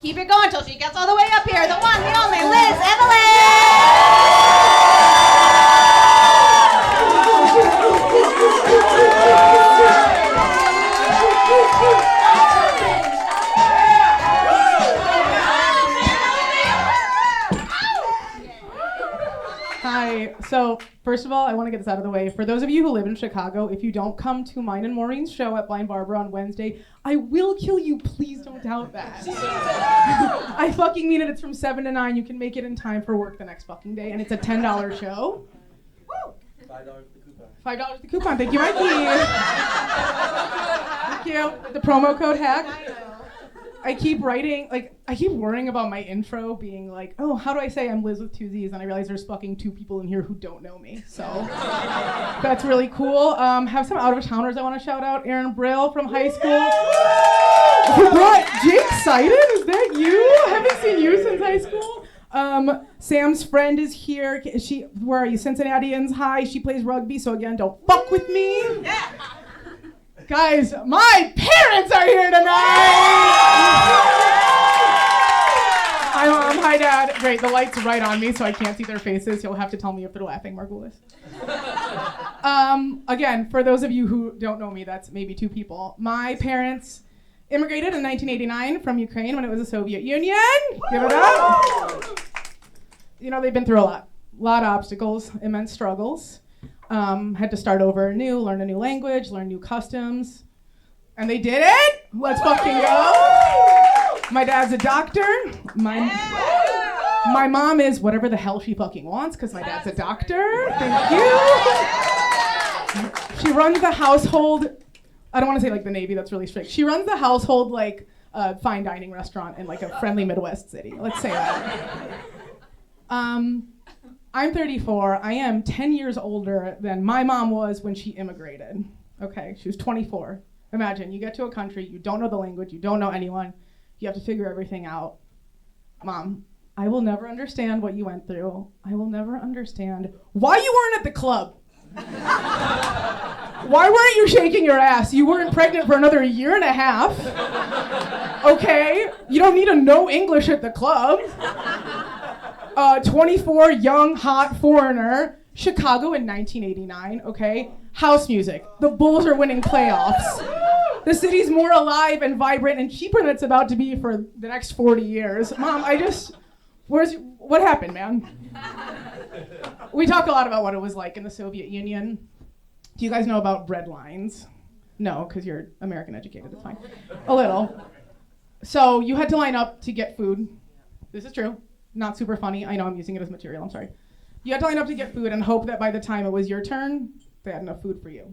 Keep it going till she gets all the way up here. The one, the only Lizz Evalen! Hi. So, first of all, I want to get this out of the way. For those of you who live in Chicago, if you don't come to mine and Maureen's show at Blind Barber on Wednesday, I will kill you. Please don't doubt that. I fucking mean it. It's from 7 to 9. You can make it in time for work the next fucking day, and it's a $10 show. Woo! $5 the coupon. $5 the coupon. Thank you, Mikey. Thank you. The promo code hack. I keep worrying about my intro being like, oh, how do I say I'm Liz with 2 Z's? And I realize there's fucking 2 people in here who don't know me. So that's really cool. Have some out-of-towners I want to shout out. Aaron Brill from high school. You brought Jake Seiden? Is that you? I haven't seen you since high school. Sam's friend is here. Where are you? Cincinnatians. Hi. She plays rugby, so again, don't fuck with me. Guys, my parents are here tonight! Hi, Mom. Hi, Dad. Great, the light's right on me, so I can't see their faces. You'll have to tell me if they're laughing, Margulis. Again, for those of you who don't know me, that's maybe 2 people. My parents immigrated in 1989 from Ukraine when it was the Soviet Union. Give it up. You know, they've been through a lot of obstacles, immense struggles. Had to start over anew, learn a new language, learn new customs. And they did it! Let's fucking go! My dad's a doctor. My mom is whatever the hell she fucking wants, because my dad's a doctor. Thank you. She runs the household. I don't want to say like the Navy, that's really strict. She runs the household like a fine dining restaurant in like a friendly Midwest city. Let's say that. I'm 34. I am 10 years older than my mom was when she immigrated. Okay, she was 24. Imagine, you get to a country, you don't know the language, you don't know anyone, you have to figure everything out. Mom, I will never understand what you went through. I will never understand why you weren't at the club. Why weren't you shaking your ass? You weren't pregnant for another year and a half. Okay, you don't need to know English at the club. 24, young, hot foreigner, Chicago in 1989, okay? House music. The Bulls are winning playoffs. The city's more alive and vibrant and cheaper than it's about to be for the next 40 years. Mom, what happened, man? We talk a lot about what it was like in the Soviet Union. Do you guys know about bread lines? No, because you're American educated, it's fine. A little. So you had to line up to get food. This is true. Not super funny. I know I'm using it as material. I'm sorry. You had to line up to get food and hope that by the time it was your turn, they had enough food for you.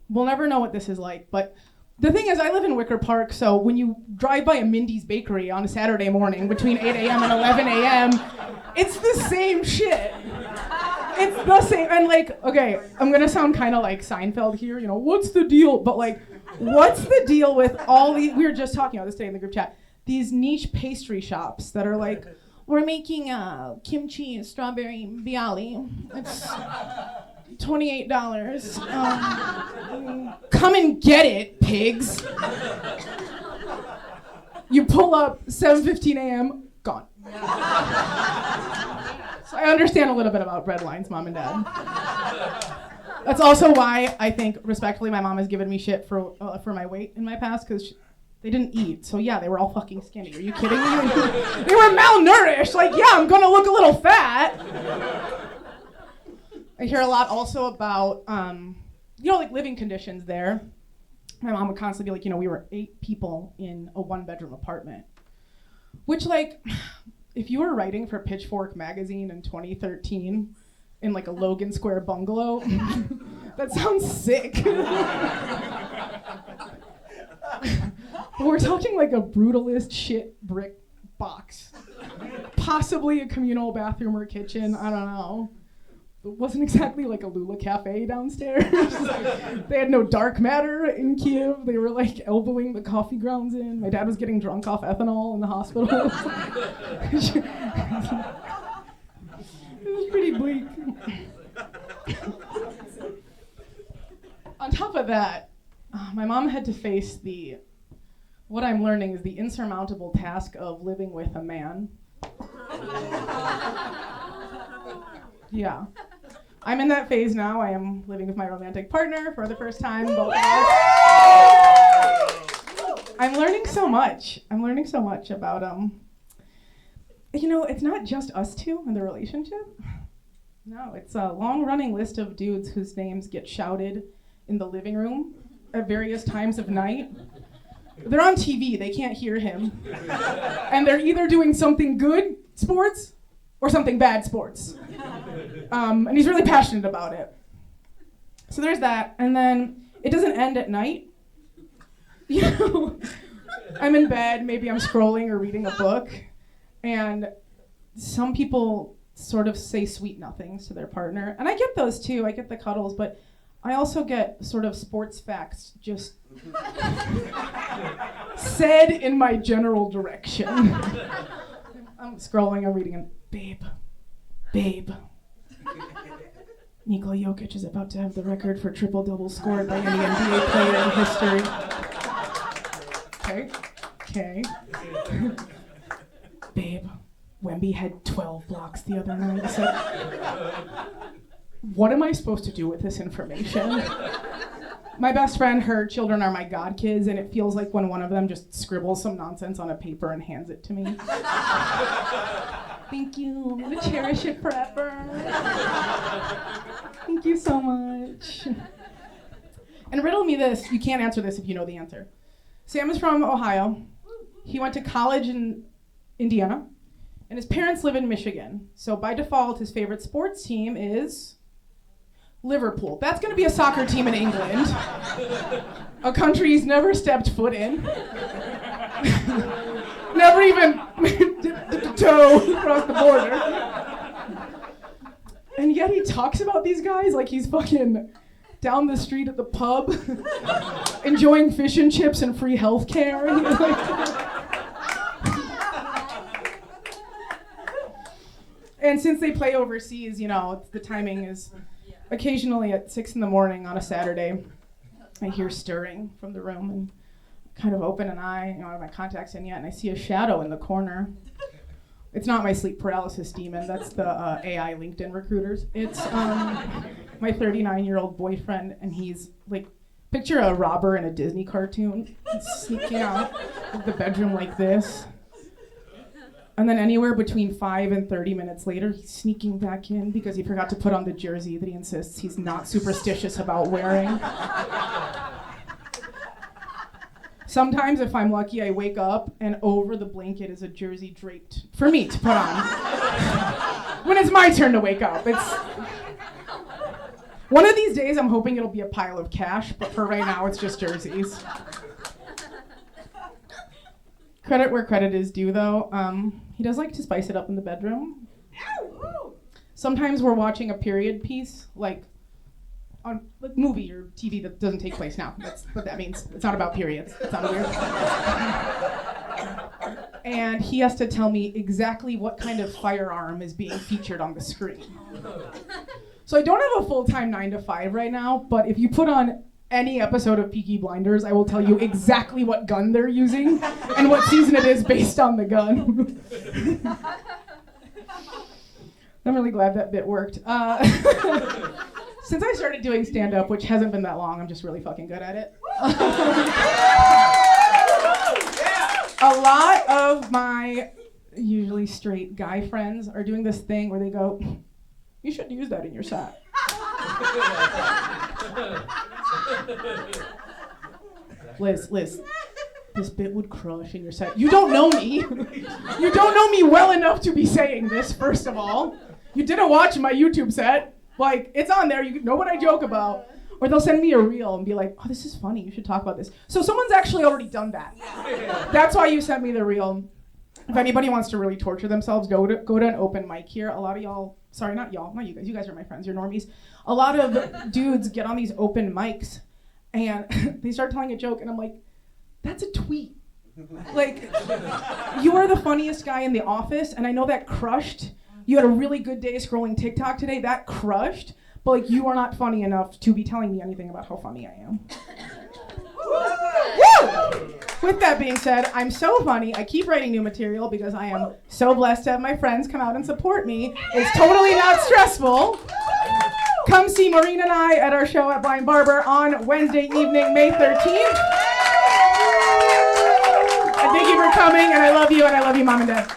We'll never know what this is like, but the thing is, I live in Wicker Park, so when you drive by a Mindy's Bakery on a Saturday morning between 8 a.m. and 11 a.m., it's the same shit. It's the same. And like, okay, I'm going to sound kind of like Seinfeld here, you know, what's the deal? But like, what's the deal with all these, we were just talking about this today in the group chat, these niche pastry shops that are like, we're making kimchi strawberry bialy. It's $28. Come and get it, pigs. You pull up 7:15 a.m., gone. So I understand a little bit about bread lines, Mom and Dad. That's also why I think, respectfully, my mom has given me shit for my weight in my past, because they didn't eat, so yeah, they were all fucking skinny. Are you kidding me? They were malnourished. Like, yeah, I'm gonna look a little fat. I hear a lot also about, like living conditions there. My mom would constantly be like, we were 8 people in a 1-bedroom apartment. Which, like, if you were writing for Pitchfork magazine in 2013 in like a Logan Square bungalow, that sounds sick. But we're talking like a brutalist shit brick box. Possibly a communal bathroom or kitchen, I don't know. It wasn't exactly like a Lula Cafe downstairs. They had no dark matter in Kiev. They were like elbowing the coffee grounds in. My dad was getting drunk off ethanol in the hospital. It was pretty bleak. On top of that, my mom had to face the What I'm learning is the insurmountable task of living with a man. Yeah. I'm in that phase now. I am living with my romantic partner for the first time. I'm learning so much. I'm learning so much about, it's not just us two in the relationship. No, it's a long-running list of dudes whose names get shouted in the living room at various times of night. They're on TV, they can't hear him. And they're either doing something good, sports, or something bad, sports. And he's really passionate about it. So there's that, and then it doesn't end at night. I'm in bed, maybe I'm scrolling or reading a book, and some people sort of say sweet nothings to their partner. And I get those too, I get the cuddles, but I also get sort of sports facts just said in my general direction. I'm scrolling, I'm reading, and babe. Nikola Jokic is about to have the record for triple-double scored by any NBA player in history. Okay. Babe, Wemby had 12 blocks the other night. So, what am I supposed to do with this information? My best friend, her children are my godkids, and it feels like when one of them just scribbles some nonsense on a paper and hands it to me. Thank you, I'm gonna cherish it forever. Thank you so much. And riddle me this, you can't answer this if you know the answer. Sam is from Ohio. He went to college in Indiana, and his parents live in Michigan. So by default, his favorite sports team is Liverpool. That's gonna be a soccer team in England. A country he's never stepped foot in. Never even dipped a toe across the border. And yet he talks about these guys like he's fucking down the street at the pub, enjoying fish and chips and free health care. And since they play overseas, the timing is occasionally at 6 a.m. on a Saturday. I hear stirring from the room and kind of open an eye. I don't have my contacts in yet, and I see a shadow in the corner. It's not my sleep paralysis demon. That's the AI LinkedIn recruiters. It's my 39-year-old boyfriend, and he's like, picture a robber in a Disney cartoon. He's sneaking out of the bedroom like this. And then anywhere between 5 and 30 minutes later, he's sneaking back in because he forgot to put on the jersey that he insists he's not superstitious about wearing. Sometimes, if I'm lucky, I wake up and over the blanket is a jersey draped for me to put on. When it's my turn to wake up. One of these days, I'm hoping it'll be a pile of cash, but for right now, it's just jerseys. Credit where credit is due, though. He does like to spice it up in the bedroom. Sometimes we're watching a period piece, like on a movie or TV that doesn't take place now. That's what that means. It's not about periods. It sounded weird. And he has to tell me exactly what kind of firearm is being featured on the screen. So I don't have a full-time 9-to-5 right now, but if you put on any episode of Peaky Blinders, I will tell you exactly what gun they're using and what season it is based on the gun. I'm really glad that bit worked. Since I started doing stand-up, which hasn't been that long, I'm just really fucking good at it. A lot of my usually straight guy friends are doing this thing where they go, you should use that in your set. Liz, this bit would crush in your set. You don't know me. You don't know me well enough to be saying this, first of all. You didn't watch my YouTube set. Like, it's on there, you know what I joke about. Or they'll send me a reel and be like, oh, this is funny, you should talk about this. So someone's actually already done that. That's why you sent me the reel. If anybody wants to really torture themselves, go to an open mic here. A lot of y'all, sorry, not y'all, not you guys are my friends, you're normies. A lot of dudes get on these open mics and they start telling a joke and I'm like, that's a tweet. Like, you are the funniest guy in the office and I know that crushed. You had a really good day scrolling TikTok today, that crushed, but like you are not funny enough to be telling me anything about how funny I am. Woo! With that being said, I'm so funny. I keep writing new material because I am so blessed to have my friends come out and support me. It's totally not stressful. Come see Maureen and I at our show at Barber on Wednesday evening, May 13th. And thank you for coming, and I love you, Mom and Dad.